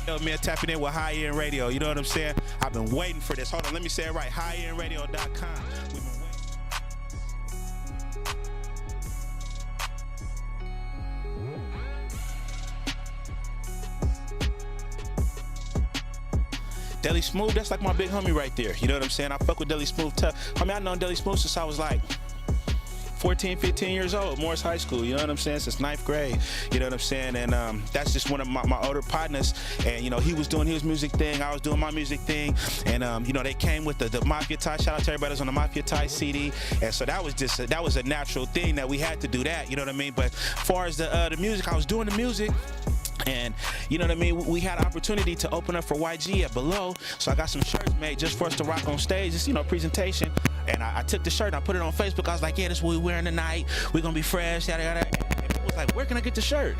Yo, man, tapping in with High End Radio. You know what I'm saying? I've been waiting for this. Hold on, let me say it right. HighEndRadio.com. We've been waiting. Deli Smooth, that's like my big homie right there. You know what I'm saying? I fuck with Deli Smooth tough. I mean, I've known Deli Smooth since I was like 14, 15 years old, Morris High School, you know what I'm saying, since 9th grade, you know what I'm saying, and that's just one of my older partners, and, you know, he was doing his music thing, I was doing my music thing, and, you know, they came with the Mafia Tie, shout out to everybody that's on the Mafia Tie CD, and so that was a natural thing that we had to do that, you know what I mean, but as far as the music, I was doing the music, and you know what I mean, we had an opportunity to open up for YG at Below, so I got some shirts made just for us to rock on stage, just, you know, presentation, and I took the shirt and I put it on Facebook. I was like, yeah, this is what we're wearing tonight, we're gonna be fresh, yada yada, and people was like, where can I get the shirt?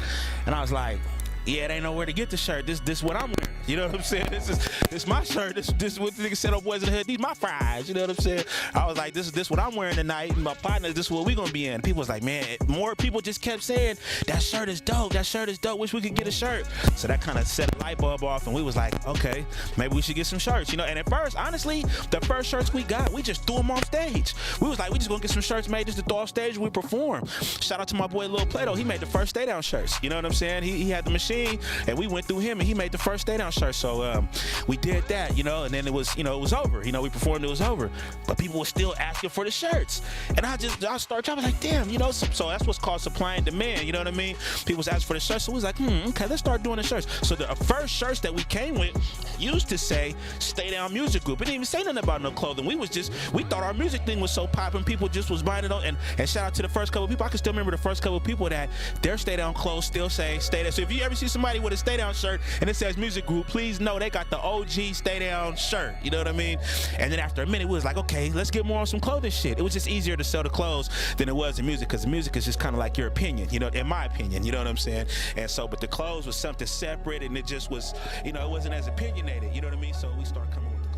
And I was like, yeah, it ain't nowhere to get the shirt. This what I'm wearing. You know what I'm saying? This my shirt. This what the nigga said on Boys in the Hood. These my fries. You know what I'm saying? I was like, this what I'm wearing tonight. And my partners, this is what we gonna be in. People was like, man, more people just kept saying, that shirt is dope. That shirt is dope. Wish we could get a shirt. So that kind of set a light bulb off, and we was like, okay, maybe we should get some shirts. You know? And at first, honestly, the first shirts we got, we just threw them on stage. We was like, we just gonna get some shirts made just to throw off stage when we perform. Shout out to my boy Lil Plato. He made the first Stay Down shirts. You know what I'm saying? He had the machine, and we went through him, and he made the first Stay Down shirt. So we did that, you know, and then it was, you know, it was over. You know, we performed, it was over. But people were still asking for the shirts. And I started, I was like, damn, you know, so that's what's called supply and demand, you know what I mean? People was asking for the shirts, so we was like, okay, let's start doing the shirts. So the first shirts that we came with used to say Stay Down Music Group. It didn't even say nothing about no clothing. We thought our music thing was so popping, people just was buying it on, and shout out to the first couple of people. I can still remember the first couple of people that their Stay Down clothes still say Stay Down. So if you ever see somebody with a Stay Down shirt and it says music group, please know they got the OG Stay Down shirt. You know what I mean? And then after a minute, we was like, okay, let's get more on some clothing shit. It was just easier to sell the clothes than it was the music, because the music is just kind of like your opinion, you know, in my opinion, you know what I'm saying? And so, but the clothes was something separate, and it just was, you know, it wasn't as opinionated, you know what I mean? So we started coming with the clothes.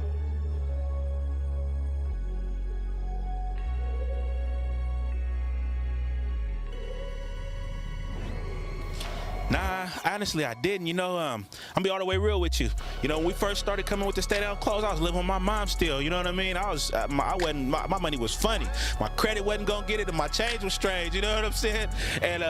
Nah, honestly, I didn't. You know, I'm gonna be all the way real with you. You know, when we first started coming with the Stay Down clothes, I was living with my mom still. You know what I mean? My money was funny. My credit wasn't gonna get it, and my change was strange. You know what I'm saying? And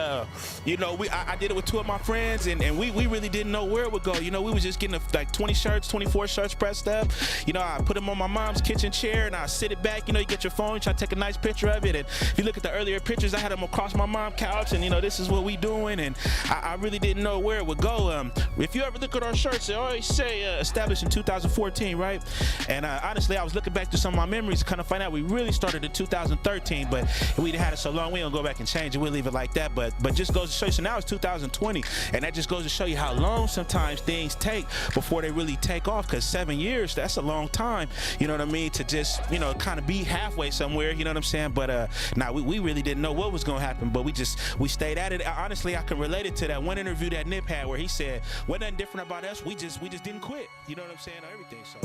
you know, I did it with two of my friends, and we really didn't know where it would go. You know, we was just getting like 20 shirts, 24 shirts pressed up. You know, I put them on my mom's kitchen chair, and I sit it back. You know, you get your phone, you try to take a nice picture of it, and if you look at the earlier pictures, I had them across my mom's couch, and you know, this is what we doing, and I really didn't know where it would go. If you ever look at our shirts, they always say established in 2014, right? And honestly, I was looking back to some of my memories to kind of find out we really started in 2013, but we'd had it so long, we don't go back and change it. We'll leave it like that, but just goes to show you, so now it's 2020, and that just goes to show you how long sometimes things take before they really take off, because 7 years, that's a long time, you know what I mean, to just, you know, kind of be halfway somewhere, you know what I'm saying? But now we really didn't know what was going to happen, but we stayed at it. Honestly, I can relate it to that one interview that Nip had where he said, wasn't nothing different about us, we just didn't quit, you know what I'm saying, on everything. So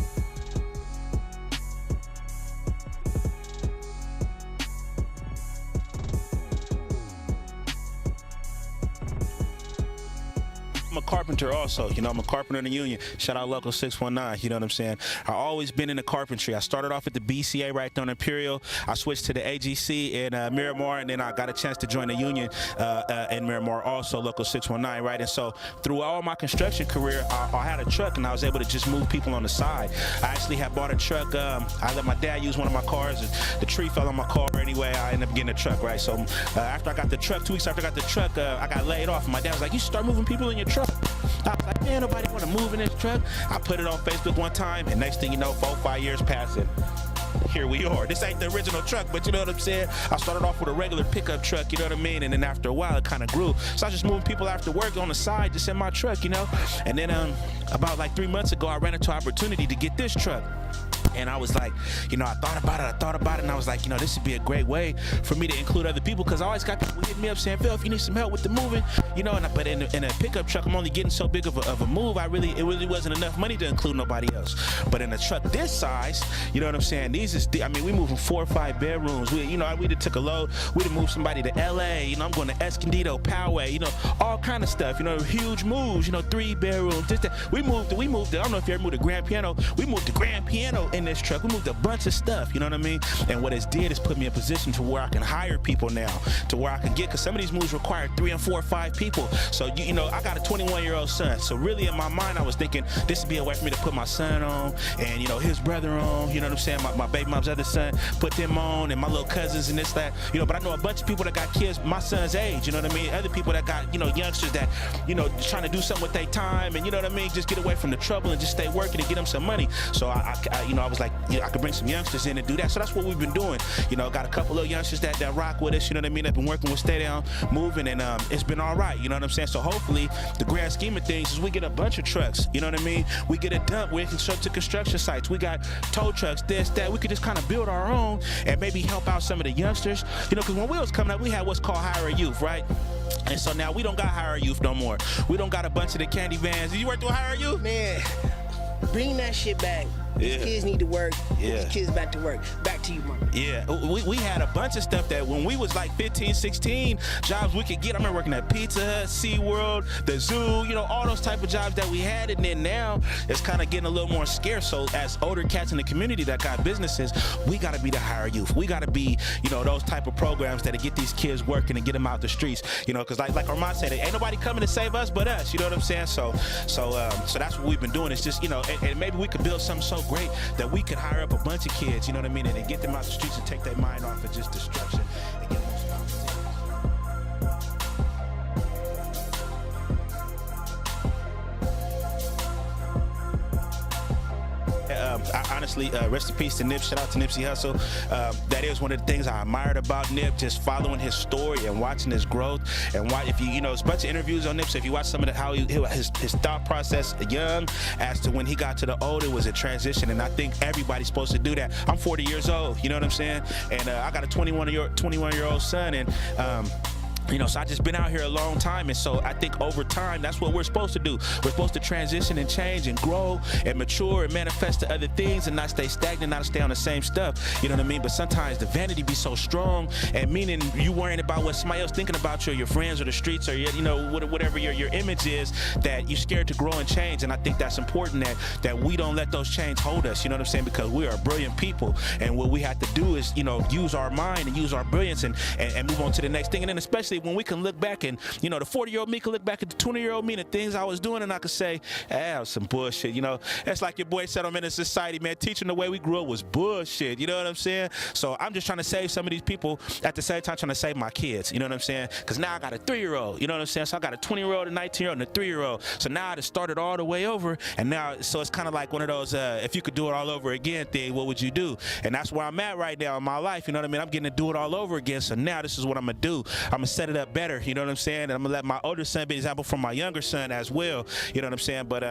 I'm a carpenter also, you know, I'm a carpenter in the union. Shout out Local 619, you know what I'm saying? I've always been in the carpentry. I started off at the BCA right there on Imperial. I switched to the AGC in Miramar, and then I got a chance to join the union in Miramar also, Local 619, right? And so through all my construction career, I had a truck, and I was able to just move people on the side. I actually had bought a truck. I let my dad use one of my cars, and the tree fell on my car anyway. I ended up getting a truck, right? So after I got the truck, 2 weeks after I got the truck, I got laid off, and my dad was like, you should start moving people in your truck. I was like, man, nobody want to move in this truck. I put it on Facebook one time, and next thing you know, 4 or 5 years passed, and here we are. This ain't the original truck, but you know what I'm saying? I started off with a regular pickup truck, you know what I mean? And then after a while, it kind of grew. So I was just moving people after work on the side, just in my truck, you know? And then about like 3 months ago, I ran into an opportunity to get this truck. And I was like, you know, I thought about it, and I was like, you know, this would be a great way for me to include other people, because I always got people hitting me up saying, Phil, if you need some help with the moving, you know, but in a pickup truck, I'm only getting so big of a move, it really wasn't enough money to include nobody else. But in a truck this size, you know what I'm saying, we moving 4 or 5 bedrooms. We done took a load, we done moved somebody to LA, you know, I'm going to Escondido, Poway, you know, all kind of stuff, you know, huge moves, you know, 3 bedrooms, this, that. We moved, I don't know if you ever moved to Grand Piano, we moved to Grand Piano in this truck. We moved a bunch of stuff, you know what I mean? And what it's did is put me in a position to where I can hire people now, to where I can get, because some of these moves require 3 and 4 or 5 people. So, you know, I got a 21-year-old son. So really in my mind, I was thinking this would be a way for me to put my son on and, you know, his brother on, you know what I'm saying? My baby mom's other son, put them on, and my little cousins and this, that, you know, but I know a bunch of people that got kids my son's age, you know what I mean? Other people that got, you know, youngsters that, you know, trying to do something with their time and, you know what I mean? Just get away from the trouble and just stay working and get them some money. So I you know, I was like, you know, I could bring some youngsters in and do that. So that's what we've been doing. You know, got a couple of youngsters that rock with us, you know what I mean? I've been working with Stay Down, moving, and it's been all right, you know what I'm saying? So hopefully, the grand scheme of things is we get a bunch of trucks, you know what I mean? We get a dump, we construct to construction sites, we got tow trucks, this, that. We could just kind of build our own and maybe help out some of the youngsters, you know, because when we was coming up, we had what's called Hire a Youth, right? And so now we don't got Hire a Youth no more. We don't got a bunch of the candy vans. Did you work through Hire a Youth? Man, bring that shit back. Yeah. These kids need to work. Yeah. These kids back to work. Back to you, Mama. Yeah, we had a bunch of stuff that when we was like 15, 16, jobs we could get. I remember working at Pizza Hut, SeaWorld, the zoo, you know, all those type of jobs that we had. And then now it's kind of getting a little more scarce. So as older cats in the community that got businesses, we got to be the Hire Youth. We got to be, you know, those type of programs that get these kids working and get them out the streets. You know, because like Armand said, ain't nobody coming to save us but us. You know what I'm saying? So that's what we've been doing. It's just, you know, and maybe we could build something so great that we could hire up a bunch of kids, you know what I mean, and then get them out the streets and take their mind off of just destruction and get them on some honestly, rest in peace to Nip. Shout out to Nipsey Hussle. That is one of the things I admired about Nip, just following his story and watching his growth. And why, if you know, there's a bunch of interviews on Nip, so if you watch some of the, how his thought process young as to when he got to the old, it was a transition. And I think everybody's supposed to do that. I'm 40 years old, you know what I'm saying? And I got a 21-year-old son, and you know, so I just been out here a long time, and so I think over time, that's what we're supposed to do. We're supposed to transition and change and grow and mature and manifest to other things and not stay stagnant, not stay on the same stuff. You know what I mean? But sometimes the vanity be so strong, and meaning you worrying about what somebody else thinking about you, or your friends, or the streets, or your, you know, whatever your image is, that you're scared to grow and change. And I think that's important, that we don't let those chains hold us. You know what I'm saying? Because we are brilliant people, and what we have to do is, you know, use our mind and use our brilliance and move on to the next thing. And then especially when we can look back, and, you know, the 40-year-old me can look back at the 20-year-old me and the things I was doing, and I could say, that was some bullshit. You know, it's like your boy said on Menace Society, man, teaching the way we grew up was bullshit. You know what I'm saying? So I'm just trying to save some of these people, at the same time trying to save my kids. You know what I'm saying? Because now I got a 3-year-old. You know what I'm saying? So I got a 20-year-old, a 19-year-old, and a 3-year-old. So now I just started all the way over, and now, so it's kind of like one of those, if you could do it all over again thing, what would you do? And that's where I'm at right now in my life. You know what I mean? I'm getting to do it all over again. So now this is what I'm going to do. I'm going to set it up better. You know what I'm saying? And I'm gonna let my older son be an example for my younger son as well. You know what I'm saying? But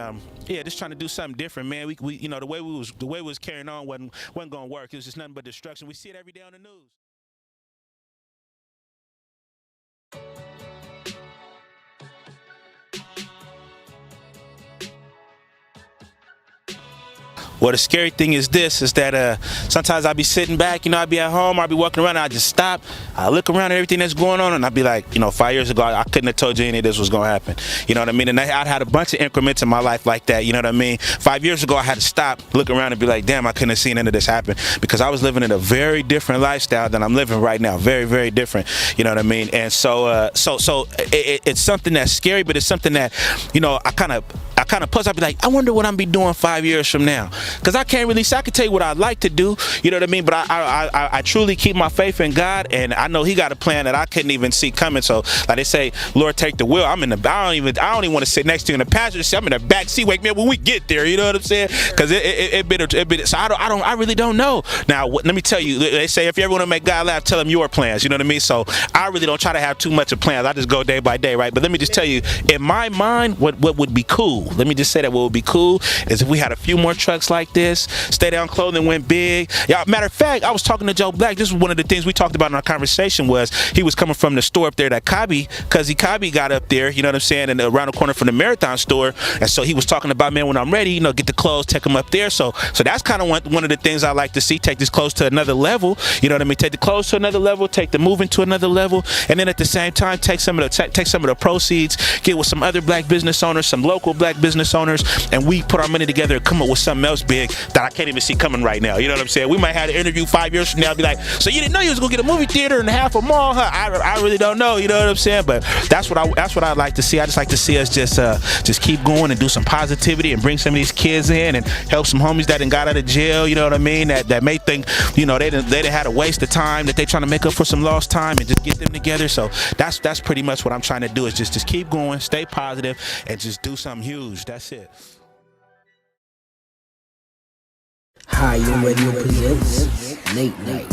yeah, just trying to do something different, man. We you know, the way we was carrying on wasn't gonna work. It was just nothing but destruction. We see it every day on the news. Well, the scary thing is this, is that sometimes I'll be sitting back, you know, I'll be at home, I'll be walking around, and I just stop, I look around at everything that's going on, and I'll be like, you know, 5 years ago, I couldn't have told you any of this was going to happen. You know what I mean? And I'd had a bunch of increments in my life like that, you know what I mean? 5 years ago, I had to stop, look around, and be like, damn, I couldn't have seen any of this happen, because I was living in a very different lifestyle than I'm living right now. Very, very different, you know what I mean? And so, it's something that's scary, but it's something that, you know, I kind of puzzle. I'd be like, I wonder what I'm be doing 5 years from now. Because I can't really say, I can tell you what I'd like to do, you know what I mean? But I truly keep my faith in God, and I know He got a plan that I couldn't even see coming. So, like they say, Lord, take the wheel. I'm in the, I don't even want to sit next to you in the passenger seat. I'm in the back seat. Wake me up when we get there. You know what I'm saying? Because it been. So I really don't know. Now, let me tell you. They say if you ever want to make God laugh, tell Him your plans. You know what I mean? So I really don't try to have too much of plans. I just go day by day, right? But let me just tell you, in my mind, what would be cool Let me just say that what would be cool is if we had a few more trucks like this. Stay Down Clothing went big. Yeah, matter of fact, I was talking to Joe Black. This was one of the things we talked about in our conversation was he was coming from the store up there that Caypre got up there, you know what I'm saying, and around the corner from the Marathon store. And so he was talking about, man, when I'm ready, you know, get the clothes, take them up there. So that's kind of one of the things I like to see, take this clothes to another level. You know what I mean? Take the clothes to another level, take the moving to another level, and then at the same time, take some of the proceeds, get with some other black business owners, some local black business owners, and we put our money together and come up with something else big that I can't even see coming right now. You know what I'm saying? We might have an interview 5 years from now, be like, so you didn't know you was gonna get a movie theater and half a mall, huh? I really don't know. You know what I'm saying? But that's what I like to see. I just like to see us just keep going and do some positivity and bring some of these kids in and help some homies that done got out of jail. You know what I mean? That may think, you know, they done had a waste of time, that they trying to make up for some lost time, and just get them together. So that's pretty much what I'm trying to do, is just keep going, stay positive, and just do something huge. That's it. High End Radio presents Late Night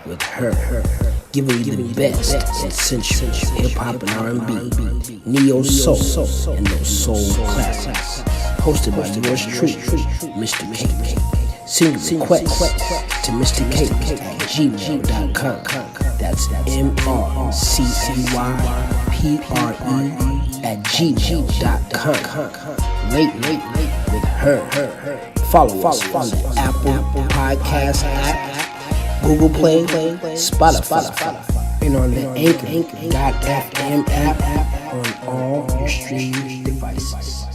with her, giving you the best in sensual hip-hop and R&B, neo soul, and those soul classics. Hosted by yours truly, Mr. Caypre. Send requests to mrcaypre@gmail.com. That's mrcaypre@gmail.com. Late with her. Follow us on the Apple Podcast app, Google Play, Spotify, and on the Anchor.fm app on all your streaming devices.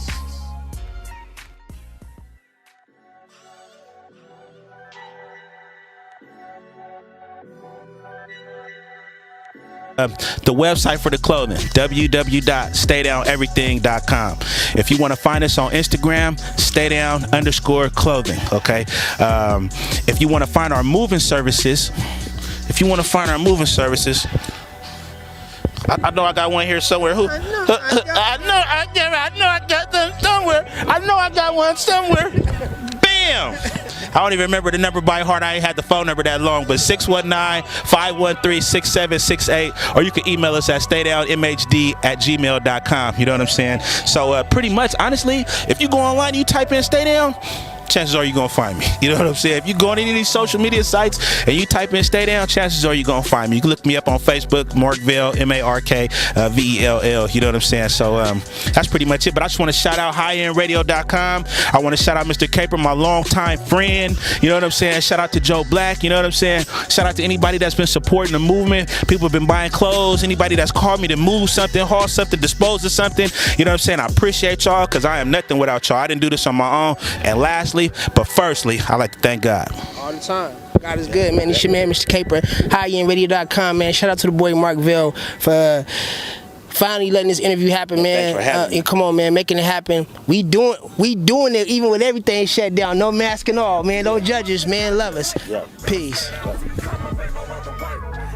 The website for the clothing, www.staydowneverything.com. If you want to find us on Instagram, staydown_clothing. Okay. If you want to find our moving services, I know I got one here somewhere. I know I got one somewhere. Bam! I don't even remember the number by heart. I ain't had the phone number that long, but 619-513-6768, or you can email us at staydownmhd@gmail.com. You know what I'm saying? So pretty much, honestly, if you go online and you type in Stay Down, chances are you're going to find me. You know what I'm saying? If you go on any of these social media sites and you type in Stay Down, chances are you're going to find me. You can look me up on Facebook, Mark Vell, MarkVell. You know what I'm saying? So that's pretty much it. But I just want to shout out highendradio.com. I want to shout out Mr. Caypre, my longtime friend. You know what I'm saying? Shout out to Joe Black. You know what I'm saying? Shout out to anybody that's been supporting the movement. People have been buying clothes. Anybody that's called me to move something, haul something, dispose of something. You know what I'm saying? I appreciate y'all, because I am nothing without y'all. I didn't do this on my own. And lastly, but firstly, I like to thank God. All the time. God is good, man. It's your man, Mr. Caypre. highendradio.com, man. Shout out to the boy Mark Vell for finally letting this interview happen, man. Thanks for having me. Come on, man, making it happen. We doing it even with everything shut down. No mask and all, man. No judges, man. Love us. Yeah. Peace.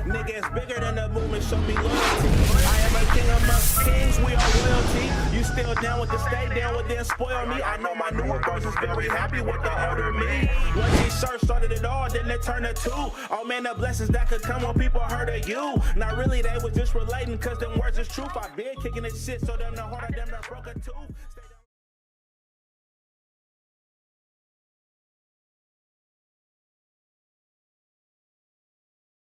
Nigga is bigger than the movement, show me loyalty. I am a king amongst kings, we are royalty. You still down with the stay down with them spoil me. I know my newer versions very happy with the older me. When T-shirt started it all, then it turned to two. Oh man, the blessings that could come when people heard of you. Not really, they was just relating, cause them words is truth. I been kicking this shit, so them the heart of them that broke a tooth.